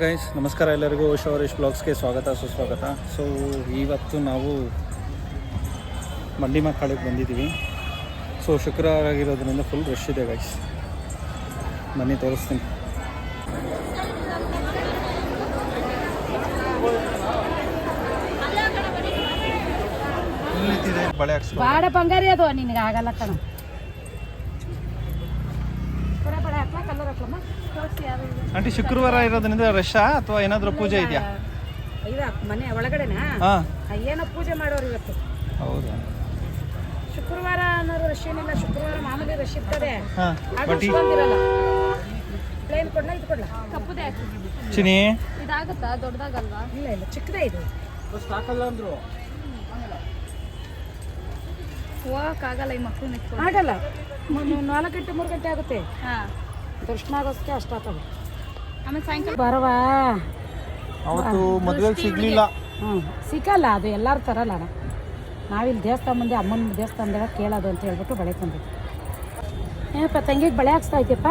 Guys ನಮಸ್ಕಾರ ಎಲ್ಲರಿಗೂ ಶೌರೇಶ್ ಬ್ಲಾಗ್ಸ್ಗೆ ಸ್ವಾಗತ ಸುಸ್ವಾಗತ. ಸೊ ಇವತ್ತು ನಾವು ಮಂಡಿ ಮಕ್ಕಳಿಗೆ ಬಂದಿದ್ದೀವಿ. ಸೊ ಶುಕ್ರವಾರ ಆಗಿರೋದ್ರಿಂದ ಫುಲ್ ರಶ್ ಇದೆ ಗೈಸ್. ಬನ್ನಿ ತೋರಿಸ್ತೀನಿ. ಬಳೆ ಬಾಡ ಬಂಗಾರಿ ಅದು ನಿನಗೆ ಆಗಲ್ಲ ಕಣ. ಆಂಟಿ ಶುಕ್ರವಾರ ಇರೋದ್ರಿಂದ ರಶಾ ಅಥವಾ ಏನಾದರೂ ಪೂಜೆ ಇದೆಯಾ? ಇಲ್ಲ ಮನೆ ಒಳಗಡೆನಾ? ಏನೋ ಪೂಜೆ ಮಾಡೋರು ಇವತ್ತು. ಹೌದಾ? ಶುಕ್ರವಾರ ಅನ್ನೋರು ರಶ್ ಏನಿಲ್ಲ. ಶುಕ್ರವಾರ ಮಾಮೂಲಿ ರಶ್ ಇರ್ತದೆ. ಪ್ಲೇನ್ ಕೊಡ್ಲಾ ಇದು ಕೊಡ್ಲಾ? ಕಪ್ಪುದೇ ಚಿನಿ ಇದಾಗುತ್ತಾ? ದೊಡ್ಡದಾಗಲ್ವಾ? ಇಲ್ಲ ಇಲ್ಲ ಚಿಕ್ಕದೇ ಇದು. ಸಾಕಲ್ಲ ಅಂದ್ರು ಹೋಗಕ್ಕಾಗಲ್ಲ ಈ ಮಕ್ಕಳು. ಆಗಲ್ಲ. 4 ಗಂಟೆ 3 ಗಂಟೆ ಆಗುತ್ತೆ. ದರ್ಶನ ಆಗೋದಕ್ಕೆ ಅಷ್ಟಾಗ್ತದೆ. ಆಮೇಲೆ ಸಾಯಂಕಾಲ ಬರವಾ ಅವತ್ತು ಮದುವೆಗೆ ಸಿಗ್ಲಿಲ್ಲ. ಸಿಕ್ಕಲ್ಲ, ಅದು ಎಲ್ಲರೂ ತರಲ್ಲ. ನಾವಿಲ್ಲಿ ದೇವಸ್ಥಾನ ಮುಂದೆ ಅಮ್ಮನ ದೇವಸ್ಥಾನದಾಗ ಕೇಳೋದು ಅಂತ ಹೇಳ್ಬಿಟ್ಟು ಬಳೆ ತಂದಿದ್ವಿ. ಏನಪ್ಪ ತಂಗಿಗೆ ಬಳೆ ಹಾಕ್ಸ್ತಾ ಇದೆಯಪ್ಪ?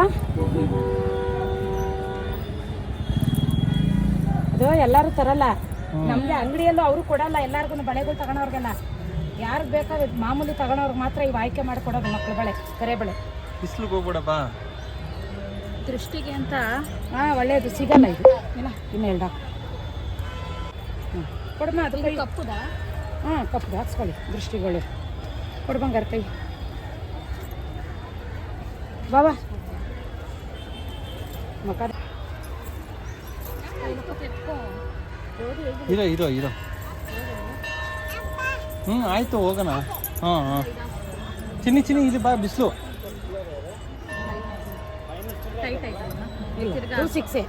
ಅದು ಎಲ್ಲರೂ ತರಲ್ಲ. ನಮಗೆ ಅಂಗಡಿಯಲ್ಲೂ ಅವರು ಕೊಡಲ್ಲ. ಎಲ್ಲರಿಗೂ ಬಳೆಗಳು ತಗೊಳೋರ್ಗೆಲ್ಲ ಯಾರಿಗೆ ಬೇಕಾದ್ರೆ ಮಾಮೂಲಿ ತಗೊಳೋರ್ಗೆ ಮಾತ್ರ ಇವು ಆಯ್ಕೆ ಮಾಡಿ ಕೊಡೋದು. ಮಕ್ಕಳು ಬಳೆ, ಕರೆ ಬಳೆ. ಬಿಸಿಲಿಗೆ ಹೋಗ್ಬಿಡಪ್ಪ ದೃಷ್ಟಿಗೆ ಅಂತ. ಒಳ್ಳೆಯದು ಸಿಗಲ್ಲ ಇದು. ಇಲ್ಲ ಇನ್ನು ಹೇಳ್ದ ಕೊಡಮ್ಮ. ಅದು ಕಪ್ಪುದ? ಕಪ್ಪುದ ಹಾಕ್ಸ್ಕೊಳ್ಳಿ. ದೃಷ್ಟಿಗಳು ಕೊಡ್ಬಂಗಾರ ಕೈ ಬಾಬಾ ಮಕ ಇರೋ ಇರೋ ಇರೋ. ಆಯಿತು ಹೋಗೋಣ. ಚಿನ್ನಿ ಚಿನ್ನಿ ಇಲ್ಲಿ ಬಾ, ಬಿಸಿಲು. ಇಲ್ಲ 2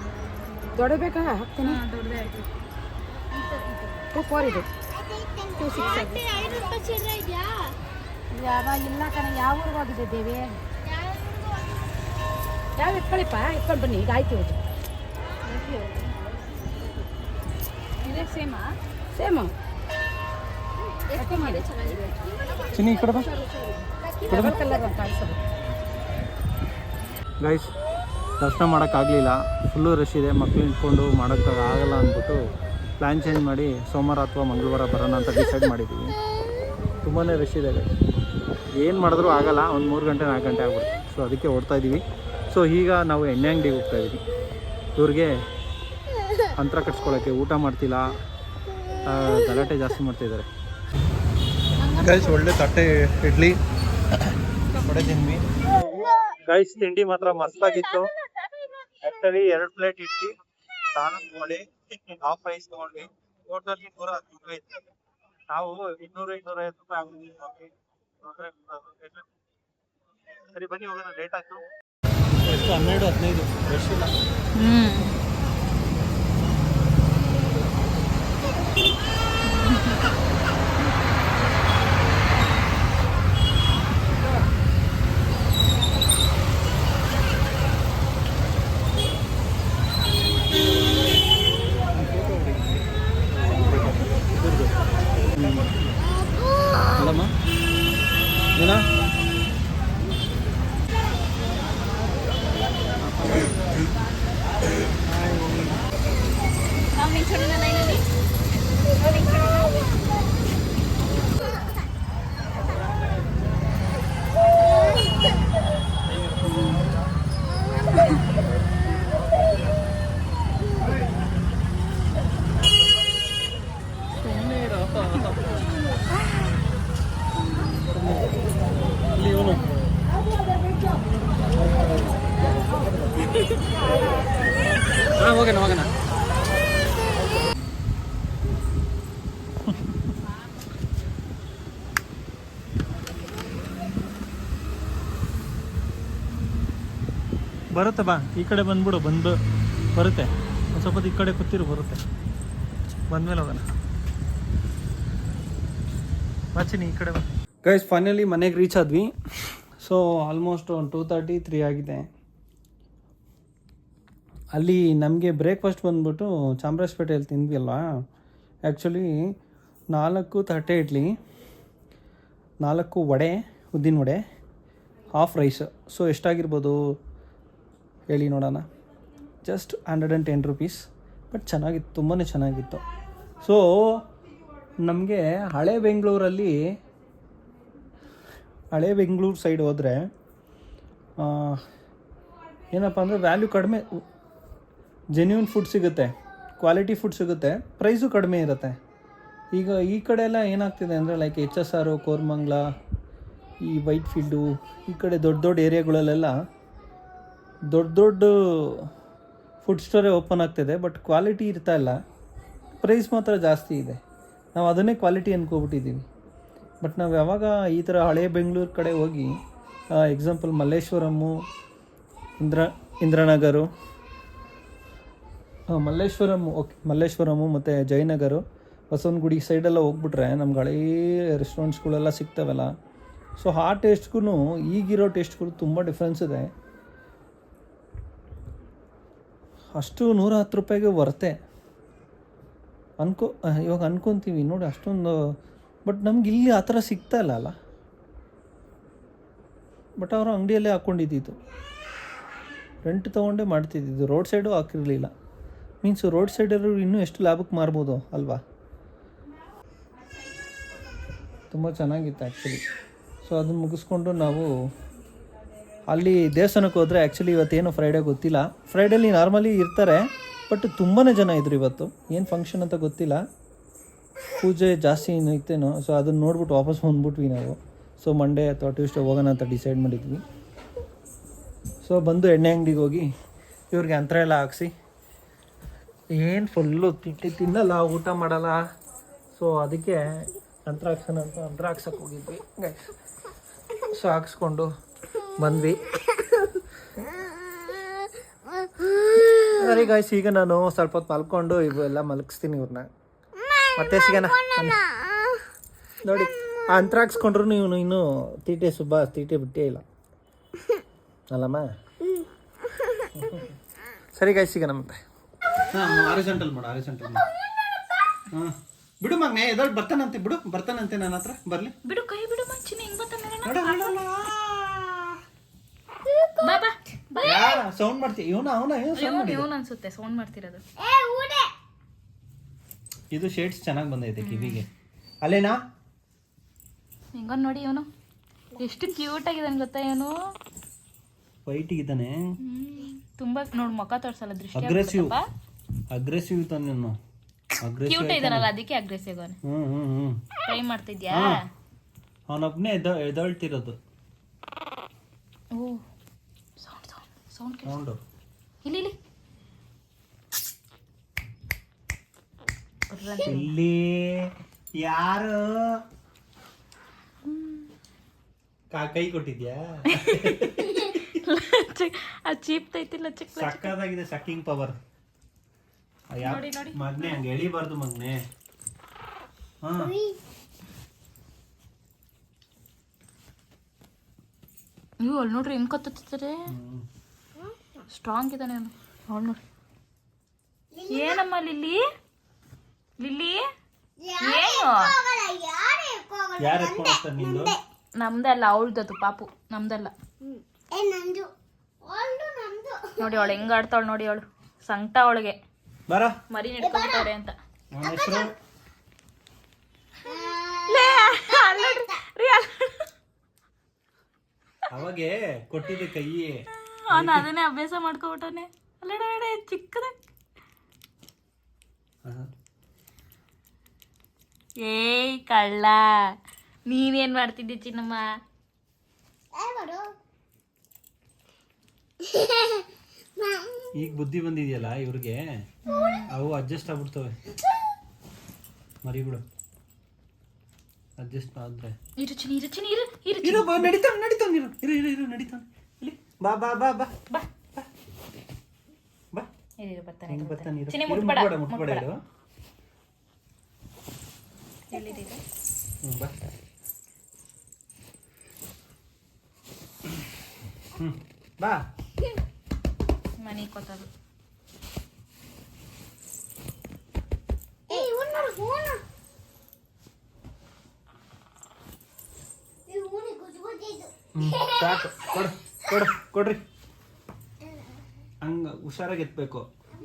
ದೊಡ್ಡ ಬೇಕಾ? ಹಾಕ್ತೀನಿ. 2 4 ಇದು 2 6 ಯಾವ ಇಲ್ಲ ಕಣ. ಯಾವ ಊರಿಗೆ ಹೋಗಿದೆ ದೇವಿ? ಯಾವ ಎತ್ಕೊಳ್ಳಿಪ್ಪ, ಎತ್ಕೊಂಡು ಬನ್ನಿ. ಈಗ ಆಯ್ತು ಇದು. ಸೇಮು ಚಿನ್ನಿ ಈ ಕಡೆ ಬಾ. ಕಲರ್ ಅಂತ ಕಾಣಿಸೋದು. ಗೈಸ್ ದರ್ಶನ ಮಾಡೋಕ್ಕಾಗಲಿಲ್ಲ. ಫುಲ್ಲು ರಶ್ ಇದೆ. ಮಕ್ಳು ಇಟ್ಕೊಂಡು ಮಾಡೋಕ್ಕಾಗಲ್ಲ ಅಂದ್ಬಿಟ್ಟು ಪ್ಲ್ಯಾನ್ ಚೇಂಜ್ ಮಾಡಿ ಸೋಮವಾರ ಅಥವಾ ಮಂಗಳವಾರ ಬರೋಣ ಅಂತ ಡಿಸೈಡ್ ಮಾಡಿದ್ದೀವಿ. ತುಂಬಾ ರಶ್ ಇದೆ ಗೈಸ್. ಏನು ಮಾಡಿದ್ರೂ ಆಗಲ್ಲ. ಒಂದು 3 ಗಂಟೆ 4 ಗಂಟೆ ಆಗ್ಬಿಡುತ್ತೆ. ಸೊ ಅದಕ್ಕೆ ಓಡ್ತಾಯಿದ್ದೀವಿ. ಸೊ ಈಗ ನಾವು ಎಣ್ಣೆ ಅಂಗಡಿಗೆ ಹೋಗ್ತಾಯಿದ್ದೀವಿ. ಇವ್ರಿಗೆ ಅಂತರ ಕಟ್ಸ್ಕೊಳ್ಳೋಕ್ಕೆ. ಊಟ ಮಾಡ್ತಿಲ್ಲ, ಗಲಾಟೆ ಜಾಸ್ತಿ ಮಾಡ್ತಾಯಿದ್ದಾರೆ ಗೈಸ್. ಒಳ್ಳೆ ತಟ್ಟೆ ಇಡ್ಲಿ ಹೊಡೆ ತಿಂದ್ವಿ ಗೈಸ್. ತಿಂಡಿ ಮಾತ್ರ ಮಸ್ತಾಗಿತ್ತು. Actually 2 plate idli, 4 vada, half rice ತೊಗೊಂಡ್ವಿ. ಟೋಟಲಿ 110 ರೂಪಾಯಿ ಇತ್ತು. ನಾವು 200-250 ರೂಪಾಯಿ ಆಗುತ್ತೆ. ಸರಿ ಬನ್ನಿ ಹೋಗೋಣ. ಲೇಟ್ ಆಯ್ತು. ಎಷ್ಟು 12-15 ರಶ್ ಇಲ್ಲ. ಅಲ್ಲಮ್ಮ ಏನ ಹೋಗೋಣ ಹೋಗೋಣ. ಬರುತ್ತೆ ಬಾ. ಈ ಕಡೆ ಬಂದ್ಬಿಡು. ಬರುತ್ತೆ. ಒಂದು ಸ್ವಲ್ಪ ಈ ಕಡೆ ಕೂತಿರು. ಬರುತ್ತೆ. ಬಂದ್ಮೇಲೆ ಹೋಗೋಣ. ಬಚ್ಚಿನಿ ಈ ಕಡೆ ಬಾ. ಗೈಸ್ ಫೈನಲಿ ಮನೆಗೆ ರೀಚ್ ಆದ್ವಿ. ಸೊ ಆಲ್ಮೋಸ್ಟ್ ಒಂದು 2:30-3 ಆಗಿದೆ. ಅಲ್ಲಿ ನಮಗೆ ಬ್ರೇಕ್ಫಾಸ್ಟ್ ಬಂದ್ಬಿಟ್ಟು ಚಾಮರಾಜಪೇಟೆಯಲ್ಲಿ ತಿಂದ್ವಿ ಅಲ್ವಾ. ಆ್ಯಕ್ಚುಲಿ 4 ತಟ್ಟೆ ಇಡ್ಲಿ, 4 ವಡೆ, ಉದ್ದಿನ ವಡೆ, ಹಾಫ್ ರೈಸ್. ಸೊ ಎಷ್ಟಾಗಿರ್ಬೋದು ಹೇಳಿ ನೋಡೋಣ. Just 110 rupees. ಬಟ್ ಚೆನ್ನಾಗಿತ್ತು, ತುಂಬಾ ಚೆನ್ನಾಗಿತ್ತು. ಸೊ ನಮಗೆ ಹಳೆ ಬೆಂಗಳೂರು ಸೈಡ್ ಹೋದರೆ ಏನಪ್ಪ ಅಂದರೆ ವ್ಯಾಲ್ಯೂ ಕಡಿಮೆ, ಜೆನ್ಯೂನ್ ಫುಡ್ ಸಿಗುತ್ತೆ, ಕ್ವಾಲಿಟಿ ಫುಡ್ ಸಿಗುತ್ತೆ, ಪ್ರೈಸು ಕಡಿಮೆ ಇರುತ್ತೆ. ಈಗ ಈ ಕಡೆ ಎಲ್ಲ ಏನಾಗ್ತಿದೆ ಅಂದರೆ ಲೈಕ್ HSR, ಕೋರಮಂಗಲ, ಈ ವೈಟ್ ಫೀಲ್ಡು, ಈ ಕಡೆ ದೊಡ್ಡ ದೊಡ್ಡ ಏರಿಯಾಗಳಲ್ಲೆಲ್ಲ ದೊಡ್ಡ ಫುಡ್ ಸ್ಟೋರೇ ಓಪನ್ ಆಗ್ತಿದೆ. ಬಟ್ ಕ್ವಾಲಿಟಿ ಇರ್ತಾ ಇಲ್ಲ, ಪ್ರೈಸ್ ಮಾತ್ರ ಜಾಸ್ತಿ ಇದೆ. ನಾವು ಅದನ್ನೇ ಕ್ವಾಲಿಟಿ ಅಂದ್ಕೊಬಿಟ್ಟಿದ್ದೀವಿ. ಬಟ್ ನಾವು ಯಾವಾಗ ಈ ಥರ ಹಳೆ ಬೆಂಗಳೂರು ಕಡೆ ಹೋಗಿ, ಎಕ್ಸಾಂಪಲ್ ಮಲ್ಲೇಶ್ವರಮ್ಮು, ಇಂದ್ರನಗರು, ಮಲ್ಲೇಶ್ವರಮ್ಮು ಮತ್ತು ಜಯನಗರು, ಬಸವನಗುಡಿ ಸೈಡೆಲ್ಲ ಹೋಗ್ಬಿಟ್ರೆ ನಮ್ಗೆ ಹಳೇ ರೆಸ್ಟೋರೆಂಟ್ಸ್ಗಳೆಲ್ಲ ಸಿಗ್ತವಲ್ಲ. ಸೊ ಆ ಟೇಸ್ಟ್ಗೂ ಈಗಿರೋ ಟೇಸ್ಟ್ಗೂ ತುಂಬ ಡಿಫ್ರೆನ್ಸ್ ಇದೆ. ಅಷ್ಟು 110 ರೂಪಾಯಿಗೆ ವರ್ತೆ ಇವಾಗ ಅನ್ಕೊತೀವಿ ನೋಡಿ ಅಷ್ಟೊಂದು. ಬಟ್ ನಮ್ಗೆ ಇಲ್ಲಿ ಆ ಥರ ಸಿಗ್ತಾ ಇಲ್ಲ ಅಲ್ಲ. ಬಟ್ ಅವರು ಅಂಗಡಿಯಲ್ಲೇ ಹಾಕ್ಕೊಂಡಿದ್ದಿದ್ದು, ರೆಂಟ್ ತೊಗೊಂಡೇ ಮಾಡ್ತಿದ್ದಿದ್ದು, ರೋಡ್ ಸೈಡು ಹಾಕಿರಲಿಲ್ಲ. ಮೀನ್ಸ್ ರೋಡ್ ಸೈಡಲ್ಲೂ ಇನ್ನೂ ಎಷ್ಟು ಲಾಭಕ್ಕೆ ಮಾರ್ಬೋದು ಅಲ್ವಾ. ತುಂಬ ಚೆನ್ನಾಗಿತ್ತು ಆ್ಯಕ್ಚುಲಿ. ಸೊ ಅದನ್ನು ಮುಗಿಸ್ಕೊಂಡು ನಾವು ಅಲ್ಲಿ ದೇವಸ್ಥಾನಕ್ಕೆ ಹೋದರೆ, ಆ್ಯಕ್ಚುಲಿ ಇವತ್ತೇನು ಫ್ರೈಡೇ ಗೊತ್ತಿಲ್ಲ, ಫ್ರೈಡೇಲಿ ನಾರ್ಮಲಿ ಇರ್ತಾರೆ, ಬಟ್ ತುಂಬಾ ಜನ ಇದ್ರು ಇವತ್ತು. ಏನು ಫಂಕ್ಷನ್ ಅಂತ ಗೊತ್ತಿಲ್ಲ, ಪೂಜೆ ಜಾಸ್ತಿ ಇತ್ತೇನೋ. ಸೊ ಅದನ್ನು ನೋಡ್ಬಿಟ್ಟು ವಾಪಸ್ ಬಂದ್ಬಿಟ್ವಿ ನಾವು. ಸೊ ಮಂಡೇ ಅಥವಾ ಟ್ಯೂಸ್ಡೇ ಹೋಗೋಣ ಅಂತ ಡಿಸೈಡ್ ಮಾಡಿದ್ವಿ. ಸೊ ಬಂದು ಎಣ್ಣೆ ಅಂಗಡಿಗೆ ಹೋಗಿ ಇವ್ರಿಗೆ ಅಂತರ ಎಲ್ಲ ಹಾಕ್ಸಿ, ಏನು ಫುಲ್ಲು ತಿನ್ನಲ್ಲ, ಊಟ ಮಾಡಲ್ಲ. ಸೊ ಅದಕ್ಕೆ ಅಂತರ ಹಾಕ್ಸೋಣ ಅಂತ ಅಂತರ ಹಾಕ್ಸೋಕೆ ಹೋಗಿದ್ವಿ ಗೈಸ್. ಸೊ ಹಾಕ್ಸ್ಕೊಂಡು ಬಂದ್ವಿ. ಸರಿ ಗಾಯ್ಸ್, ಈಗ ನಾನು ಸ್ವಲ್ಪ ಹೊತ್ತು ಮಲ್ಕೊಂಡು ಇವೆಲ್ಲ ಮಲಗಿಸ್ತೀನಿ ಇವ್ರನ್ನ, ಮತ್ತೆ ಸಿಗೋಣ. ನೋಡಿ ಆ ಅಂತರ ಹಾಕ್ಸ್ಕೊಂಡ್ರು ನೀವು ಇನ್ನೂ ತೀಟೆ ಬಿಟ್ಟೇ ಇಲ್ಲ ಅಲ್ಲಮ್ಮ. ಸರಿ ಗಾಯ್ಸ್, ಸಿಗೋಣ ಮತ್ತೆ. ಹಾರಿಜಾಂಟಲ್ ಮಾಡು. ಹಾಂ ಬಿಡು ಮಗನೇ, ಎದೊಳಗೆ ಬರ್ತಾನಂತೆ ನನ್ನ ಹತ್ರ. ಬರಲಿ ಬಿಡು, ಕೈ ಬಿಡು ಮಂಚಿನ, ಹೆಂಗ್ ಬರ್ತಾನೆ ಸೌಂಡ್ ಮಾಡ್ತೀವಿ. ಇವನು ಅನ್ಸುತ್ತೆ ಸೌಂಡ್ ಮಾಡ್ತಿರೋದು. ಇದು ಶೇಡ್ಸ್ ಚೆನ್ನಾಗಿ ಬಂದೈತೆ ಕಿವಿಗೆ. ಅಲ್ಲೇನಾ ಹೆಂಗ ನೋಡಿ, ಇವನು ಎಷ್ಟು ಕ್ಯೂಟ್ ಆಗಿದ್ದಾನೆ ಗೊತ್ತಾ. ಇವನು ವೈಟ್ ಇದ್ದಾನೆ, ತುಂಬಾ ನೋಡಿ ಮುಖ ತೋರ್ಸಲ್ಲ, ದೃಷ್ಟಿ ಅಗ್ರೆಸಿವ್ ತಾನೆ. ಕ್ಯೂಟ್ ಇದಾನಲ್ಲ, ಅದಕ್ಕೆ ಅಗ್ರೆಸಿವ್ ಅವನು. ಟ್ರೈ ಮಾಡ್ತಿದ್ಯಾ? ಅವನೊಬ್ನೇ ಎದಳ್ತಿರೋದು. ಓ ಸೌಂಡ್ ಇಲ್ಲಿ ಯಾರು ಕೈ ಕೊಟ್ಟಿದ್ಯಾ? ಚೀಪ್ತೈತಿಲ್ಲ, ಸಕ್ಕದಾಗಿದೆ ಸಕ್ಕಿಂಗ್ ಪವರ್. ಮಗ್ನೆ ಹಂಗೆ ಎಳಿಬಾರ್ದು ಮಗ್ನೆ. ನೀವು ಅಲ್ಲಿ ನೋಡ್ರಿ ಹೆಂಗ್ ಕತ್ತಾರೆ, ಸ್ಟ್ರಾಂಗ್ ಇದ್ದಾನೆ ಅವನು. ಅವಳು ನೋಡ್ರಿ. ಏನಮ್ಮ ಲಿಲ್ಲಿ ಏನು? ನಮ್ದಲ್ಲ, ಅವಳ್ದದು ಪಾಪು, ನಮ್ದಲ್ಲ. ನೋಡಿ ಅವಳು ಹೆಂಗ ಆಡ್ತಾವಳು ನೋಡಿ, ಅವಳು ಸಂಕಟ ಅವಳಿಗೆ ಮರಿ ನಿಡ್ಕೊಂತಾರೆ ಅಂತ. ಅವಾಗೆ ಕೊಟ್ಟಿದ್ದೆ ಕೈ, ಅವನು ಅದನ್ನೇ ಅಭ್ಯಾಸ ಮಾಡ್ಕೊಬಿಟ್ಟವನೆ. ಅಲ್ಲಡೆ ಚಿಕ್ಕದ. ಏಯ್ ಕಳ್ಳ, ನೀನೇನ್ ಮಾಡ್ತಿದ್ದಿ ಚಿನ್ನಮ್ಮ? ಈಗ ಬುದ್ಧಿ ಬಂದಿದೆಯಲ್ಲ ಇವ್ರಿಗೆ, ಅವು ಅಡ್ಜಸ್ಟ್ ಆಗ್ಬಿಡ್ತವೆ. ಮರಿಗಳು ಅಡ್ಜಸ್ಟ್ ಆದ್ರೆ ನಡೀತಾನೆ. ಬಾ ಬಾ ಬಾ ಬಾ ಬಾ ಬಾ. ಮುಟ್ಬೇಡ ಇರು. ಬಾ. ಬಾ ಮನೆ ಕೊತ್ತದು. ಸಾಕು, ಕೊಡ್ರಿ. ಹಂಗ ಹುಷಾರಾಗಿ ಎತ್ಬೇಕು.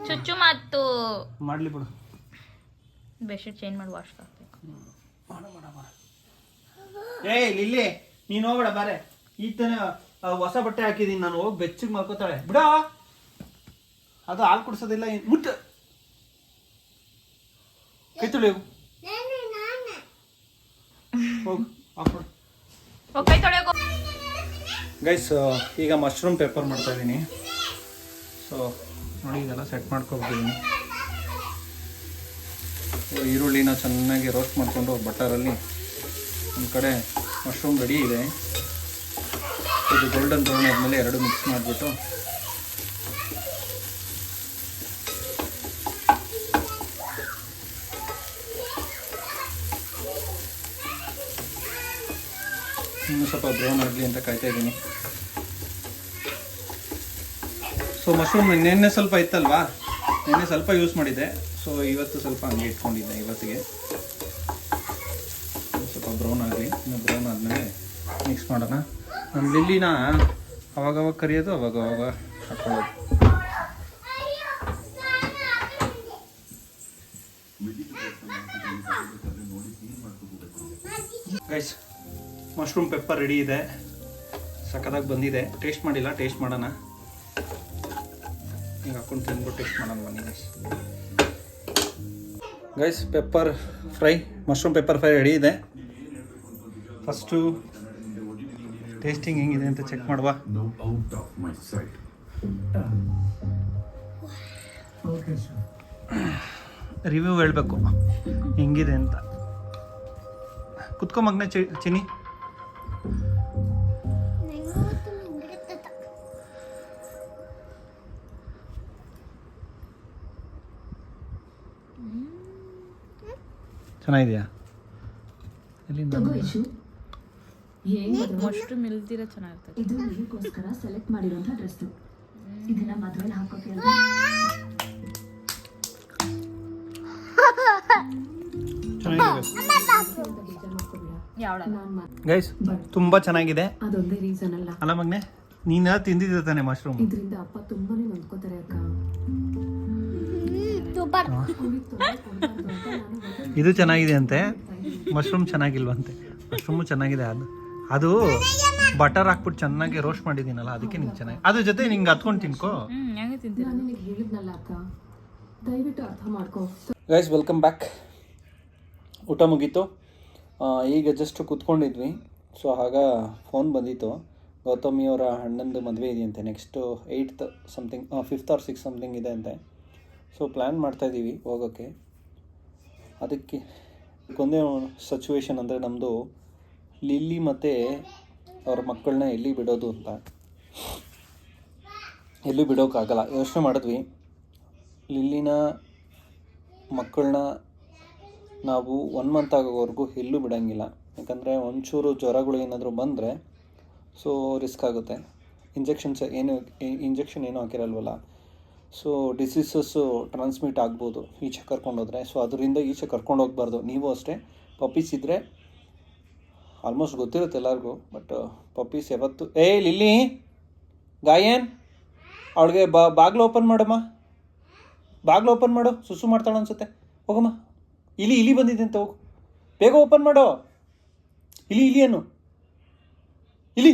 ಚುಚ್ಚು ಮಾತು ಮಾಡಲಿ ಬಿಡು. ಬೆಡ್ಶೀಟ್ ಚೇಂಜ್ ಮಾಡಿ ವಾಶ್ ಹಾಕ್ಬೇಕು. ಏಯ್ ಲಿಲ್ಲಿ ನೀನು ಹೋಗ್ಬೇಡ ಬಾರೆ. ಈ ತಾನೇ ಹೊಸ ಬಟ್ಟೆ ಹಾಕಿದೀನಿ ನಾನು, ಹೋಗಿ ಬೆಚ್ಚಗೆ ಮಾಡ್ಕೋತಾಳೆ ಬಿಡ. ಅದು ಹಾಲು ಕುಡಿಸೋದಿಲ್ಲ ಮುಟ್ಟ. ಕೈ ತೊಳಿ ಹೋಗು ಹಾಕ್ಬಿಡು. ಕೈ ತೊಳೆಯೋ. ಗೈಸ್ ಈಗ ಮಶ್ರೂಮ್ ಪೆಪ್ಪರ್ ಮಾಡ್ತಾ ಇದ್ದೀನಿ. ಸೊ ನೋಡಿ ಇದೆಲ್ಲ ಸೆಟ್ ಮಾಡ್ಕೊಬಿಟ್ಟಿದ್ದೀನಿ. ಈರುಳ್ಳಿನ ಚೆನ್ನಾಗಿ ರೋಸ್ಟ್ ಮಾಡಿಕೊಂಡು ಬಟರಲ್ಲಿ ಒಂದು ಕಡೆ ಮಶ್ರೂಮ್ ರೆಡಿ ಇದೆ. ಇದು ಗೋಲ್ಡನ್ ಬ್ರೌನ್ ಆದಮೇಲೆ ಎರಡು ಮಿಕ್ಸ್ ಮಾಡಿಬಿಟ್ಟು ಇನ್ನೂ ಸ್ವಲ್ಪ ಬ್ರೌನ್ ಆಗಲಿ ಅಂತ ಕಾಯ್ತಾ ಇದ್ದೀನಿ. ಸೊ ಮಶ್ರೂಮ್ ನೆನ್ನೆ ಸ್ವಲ್ಪ ಇತ್ತಲ್ವಾ, ನೆನ್ನೆ ಸ್ವಲ್ಪ ಯೂಸ್ ಮಾಡಿದ್ದೆ. ಸೊ ಇವತ್ತು ಸ್ವಲ್ಪ ಹಂಗೆ ಇಟ್ಕೊಂಡಿದ್ದೆ. ಇವತ್ತಿಗೆ ಸ್ವಲ್ಪ ಬ್ರೌನ್ ಆಗಲಿ, ಇನ್ನು ಬ್ರೌನ್ ಆದಮೇಲೆ ಮಿಕ್ಸ್ ಮಾಡೋಣ. ನಮ್ಮ ಲಿಲ್ಲಿನ ಅವಾಗವಾಗ ಕರಿಯೋದು, ಅವಾಗವಾಗ ಹಾಕೊಳ್ಳೋದು. ಗೈಸ್ ಮಶ್ರೂಮ್ ಪೆಪ್ಪರ್ ರೆಡಿ ಇದೆ, ಸಖತ್ತಾಗಿ ಬಂದಿದೆ. ಟೇಸ್ಟ್ ಮಾಡಿಲ್ಲ, ಟೇಸ್ಟ್ ಮಾಡೋಣ. ಈಗ ಹಾಕೊಂಡು ತಿಂದ್ಬಿಟ್ಟು ಟೇಸ್ಟ್ ಮಾಡೋಣ ಬನ್ನಿ guys. Guys pepper fry, mushroom pepper fry ready ಇದೆ. ಫಸ್ಟು ಟೇಸ್ಟಿಂಗ್ ಹೆಂಗಿದೆ ಅಂತ ಚೆಕ್ ಮಾಡುವ. ರಿವ್ಯೂ ಹೇಳಬೇಕು ಹೆಂಗಿದೆ ಅಂತ. ಕುತ್ಕೊ ಮಗನೇ ಚಿನಿ. ಚೆನ್ನಾಗಿದೆಯಾ? ಮಶ್ರೂಮ್ ಇಲ್ದಿರ ಚೆನ್ನಾಗಿರ್ತದೆ. ಇದು ನಿಮಗೋಸ್ಕರ ಸೆಲೆಕ್ಟ್ ಮಾಡಿರುವಂತ ಡ್ರೆಸ್. ಇದನ್ನ ಮದುವೆಲಿ ಹಾಕೋಕೆ ಗೈಸ್ ತುಂಬಾ ಚೆನ್ನಾಗಿದೆ. ಅದೊಂದೇ ರೀಸನ್ ಅಲ್ಲ ಅಲ್ಲ ಮಗ್ನೆ, ನೀನ ತಿಂದಿದ್ದ ತಾನೆ ಮಶ್ರೂಮ್? ಇದರಿಂದ ಅಪ್ಪ ತುಂಬಾನೇ ನೊಂದ್ಕೋತಾರೆ ಅಕ್ಕ. ಇದು ಚೆನ್ನಾಗಿದೆ ಅಂತೆ, ಮಶ್ರೂಮ್ ಚೆನ್ನಾಗಿಲ್ವಂತೆ. ಮಶ್ರೂಮು ಚೆನ್ನಾಗಿದೆ. ಅದು ಬಟರ್ ಹಾಕ್ಬಿಟ್ಟು ಚೆನ್ನಾಗಿ ರೋಸ್ಟ್ ಮಾಡಿದ್ದೀನಲ್ಲ, ಅದಕ್ಕೆ ನಿಂಗೆ ಚೆನ್ನಾಗಿ. ಅದ್ರ ಜೊತೆ ನಿಂಗೆ ಹತ್ಕೊಂಡು ತಿನ್ಕೋ. ಹೆಂಗೆ ತಿಂತೀನಿ? ನಾನು ನಿನಗೆ ಹೇಳಿದ್ನಲ್ಲ ಅಕ್ಕ, ದಯವಿಟ್ಟು ಅರ್ಥ ಮಾಡ್ಕೋ. Guys welcome back. ಊಟ ಮುಗೀತು, ಈಗ ಜಸ್ಟ್ ಕೂತ್ಕೊಂಡಿದ್ವಿ. ಸೊ ಆಗ ಫೋನ್ ಬಂದಿತ್ತು, ಗೌತಮಿಯವರ ಅಣ್ಣಂದು ಮದುವೆ ಇದೆಯಂತೆ. Next 8th something, 5th or 6th something ಇದೆ ಅಂತೆ. ಸೊ ಪ್ಲ್ಯಾನ್ ಮಾಡ್ತಾಯಿದ್ದೀವಿ ಹೋಗೋಕ್ಕೆ. ಅದಕ್ಕೆ ಒಂದೇ ಸಿಚುವೇಶನ್ ಅಂದರೆ ನಮ್ಮದು ಲಿಲ್ಲಿ ಮತ್ತು ಅವ್ರ ಮಕ್ಕಳನ್ನ ಎಲ್ಲಿ ಬಿಡೋದು ಅಂತ. ಎಲ್ಲೂ ಬಿಡೋಕ್ಕಾಗಲ್ಲ. ಯೋಚನೆ ಮಾಡಿದ್ವಿ, ಲಿಲ್ಲಿನ ಮಕ್ಕಳನ್ನ ನಾವು 1 month ಆಗೋವರೆಗೂ ಎಲ್ಲೂ ಬಿಡೋಂಗಿಲ್ಲ. ಯಾಕಂದರೆ ಒಂಚೂರು ಜ್ವರಗಳು ಏನಾದರೂ ಬಂದರೆ ಸೊ ರಿಸ್ಕ್ ಆಗುತ್ತೆ. ಇಂಜೆಕ್ಷನ್ ಏನೂ ಹಾಕಿರಲ್ವಲ್ಲ. ಸೊ ಡಿಸೀಸಸ್ಸು ಟ್ರಾನ್ಸ್ಮಿಟ್ ಆಗ್ಬೋದು ಈಚೆ ಕರ್ಕೊಂಡೋದ್ರೆ. ಸೊ ಅದರಿಂದ ಈಚೆ ಕರ್ಕೊಂಡು ಹೋಗ್ಬಾರ್ದು. ನೀವು ಅಷ್ಟೇ, ಪಪ್ಪೀಸ್ ಇದ್ದರೆ ಆಲ್ಮೋಸ್ಟ್ ಗೊತ್ತಿರುತ್ತೆ ಎಲ್ಲರಿಗೂ. ಬಟ್ ಪಪ್ಪೀಸ್ ಯಾವತ್ತು ಲಿಲ್ಲಿ ಗಾಯನ್ ಅವಳಿಗೆ ಬಾಗಿಲು ಓಪನ್ ಮಾಡಮ್ಮ, ಬಾಗಿಲು ಓಪನ್ ಮಾಡು. ಸುಸು ಮಾಡ್ತಾಳೆ ಅನ್ಸುತ್ತೆ. ಹೋಗಮ್ಮ. ಇಲಿ ಬಂದಿದೆ ಅಂತ, ಹೋಗು ಬೇಗ ಓಪನ್ ಮಾಡೋ. ಇಲಿಯನ್ನು ಇಲಿ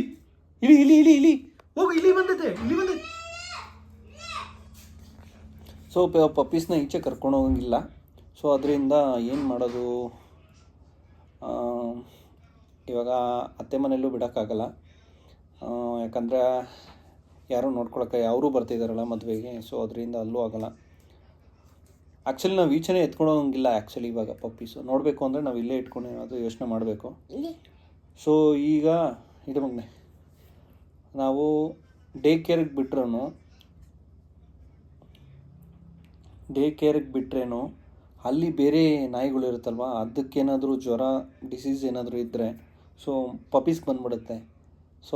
ಇಲಿ ಇಲಿ ಇಲಿ ಇಲಿ ಹೋಗು. ಇಲಿ ಬಂದೈತೆ. ಸೊ ಪಪ್ಪೀಸ್ನ ಈಚೆ ಕರ್ಕೊಂಡು ಹೋಗಂಗಿಲ್ಲ. ಸೊ ಅದರಿಂದ ಏನು ಮಾಡೋದು, ಇವಾಗ ಅತ್ತೆ ಮನೆಯಲ್ಲೂ ಬಿಡೋಕ್ಕಾಗಲ್ಲ. ಯಾಕಂದರೆ ಯಾರೂ ನೋಡ್ಕೊಳಕ್ಕೆ ಅವರು ಬರ್ತಿದ್ದಾರಲ್ಲ ಮದುವೆಗೆ. ಸೊ ಅದರಿಂದ ಅಲ್ಲೂ ಆಗಲ್ಲ. ಆ್ಯಕ್ಚುಲಿ ನಾವು ಈಚೆನೇ ಎತ್ಕೊಂಡು ಹೋಗಂಗಿಲ್ಲ. ಆ್ಯಕ್ಚುಲಿ ಇವಾಗ ಪಪ್ಪೀಸು ನೋಡಬೇಕು ಅಂದರೆ ನಾವು ಇಲ್ಲೇ ಇಟ್ಕೊಂಡು ಏನಾದರೂ ಯೋಚನೆ ಮಾಡಬೇಕು. ಸೊ ಈಗ ಇದು ಮಗನೆ, ನಾವು ಡೇ ಕೇರಿಗೆ ಬಿಟ್ರೇನು ಅಲ್ಲಿ ಬೇರೆ ನಾಯಿಗಳು ಇರುತ್ತಲ್ವ, ಅದಕ್ಕೇನಾದರೂ ಜ್ವರ ಡಿಸೀಸ್ ಏನಾದರೂ ಇದ್ದರೆ ಸೊ ಪಪ್ಪೀಸ್ಗೆ ಬಂದ್ಬಿಡುತ್ತೆ. ಸೊ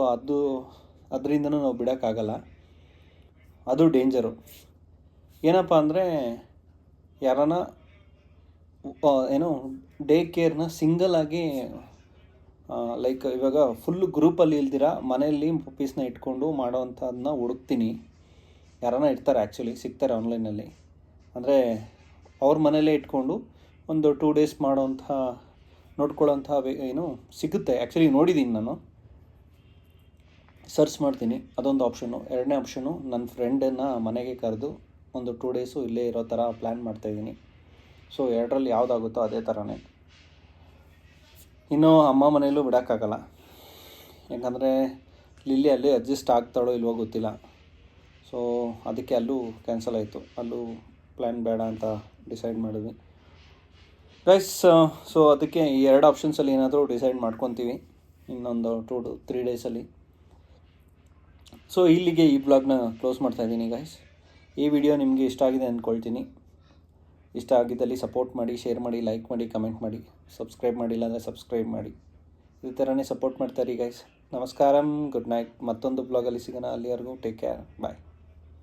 ಅದರಿಂದನೂ ನಾವು ಬಿಡೋಕ್ಕಾಗಲ್ಲ. ಅದು ಡೇಂಜರು. ಏನಪ್ಪ ಅಂದರೆ ಯಾರನ್ನ ಡೇ ಕೇರ್ನ ಸಿಂಗಲಾಗಿ ಲೈಕ್ ಇವಾಗ ಫುಲ್ಲು ಗ್ರೂಪಲ್ಲಿ ಇಲ್ದಿರ ಮನೆಯಲ್ಲಿ ಪಪ್ಪೀಸ್ನ ಇಟ್ಕೊಂಡು ಮಾಡೋವಂಥದ್ದನ್ನ ಹುಡುಕ್ತೀನಿ. ಯಾರನ್ನ ಇರ್ತಾರೆ, ಆ್ಯಕ್ಚುಲಿ ಸಿಗ್ತಾರೆ ಆನ್ಲೈನಲ್ಲಿ. ಅಂದರೆ ಅವ್ರ ಮನೇಲೇ ಇಟ್ಕೊಂಡು ಒಂದು 2 ಡೇಸ್ ಮಾಡೋಂಥ ನೋಡ್ಕೊಳ್ಳೋಂಥ ಏನು ಸಿಗುತ್ತೆ. ಆ್ಯಕ್ಚುಲಿ ನೋಡಿದ್ದೀನಿ, ನಾನು ಸರ್ಚ್ ಮಾಡ್ತೀನಿ, ಅದೊಂದು ಆಪ್ಷನ್ನು. ಎರಡನೇ ಆಪ್ಷನ್ನು, ನನ್ನ ಫ್ರೆಂಡನ್ನು ಮನೆಗೆ ಕರೆದು ಒಂದು 2 ಡೇಸು ಇಲ್ಲೇ ಇರೋ ಥರ ಪ್ಲ್ಯಾನ್ ಮಾಡ್ತಾಯಿದ್ದೀನಿ. ಸೊ ಎರಡರಲ್ಲಿ ಯಾವುದಾಗುತ್ತೋ ಅದೇ ಥರನೇ. ಇನ್ನೂ ಅಮ್ಮ ಮನೆಯಲ್ಲೂ ಬಿಡೋಕ್ಕಾಗಲ್ಲ, ಯಾಕಂದರೆ ಲಿಲ್ಲಿ ಅಲ್ಲೇ ಅಡ್ಜಸ್ಟ್ ಆಗ್ತಾಳೋ ಇಲ್ವೋ ಗೊತ್ತಿಲ್ಲ. ಸೊ ಅದಕ್ಕೆ ಅಲ್ಲೂ ಕ್ಯಾನ್ಸಲ್ ಆಯಿತು, ಅಲ್ಲೂ ಪ್ಲ್ಯಾನ್ ಬೇಡ ಅಂತ ಡಿಸೈಡ್ ಮಾಡಿದ್ವಿ ಗೈಸ್. ಸೊ ಅದಕ್ಕೆ ಈ 2 ಆಪ್ಷನ್ಸಲ್ಲಿ ಏನಾದರೂ ಡಿಸೈಡ್ ಮಾಡ್ಕೊತೀವಿ ಇನ್ನೊಂದು 2 to 3 ಡೇಸಲ್ಲಿ. ಸೊ ಇಲ್ಲಿಗೆ ಈ ಬ್ಲಾಗ್ನ ಕ್ಲೋಸ್ ಮಾಡ್ತಾಯಿದ್ದೀನಿ ಗೈಸ್. ಈ ವಿಡಿಯೋ ನಿಮಗೆ ಇಷ್ಟ ಆಗಿದೆ ಅಂದ್ಕೊಳ್ತೀನಿ. ಇಷ್ಟ ಆಗಿದ್ದಲ್ಲಿ ಸಪೋರ್ಟ್ ಮಾಡಿ, ಶೇರ್ ಮಾಡಿ, ಲೈಕ್ ಮಾಡಿ, ಕಮೆಂಟ್ ಮಾಡಿ. ಸಬ್ಸ್ಕ್ರೈಬ್ ಮಾಡಿಲ್ಲ ಅಂದರೆ ಸಬ್ಸ್ಕ್ರೈಬ್ ಮಾಡಿ. ಈ ಥರನೇ ಸಪೋರ್ಟ್ ಮಾಡ್ತಾಯಿರಿ ಗೈಸ್. ನಮಸ್ಕಾರಂ, ಗುಡ್ ನೈಟ್. ಮತ್ತೊಂದು ಬ್ಲಾಗಲ್ಲಿ ಸಿಗೋಣ. ಅಲ್ಲಿವರೆಗೂ ಟೇಕ್ ಕೇರ್, ಬಾಯ್.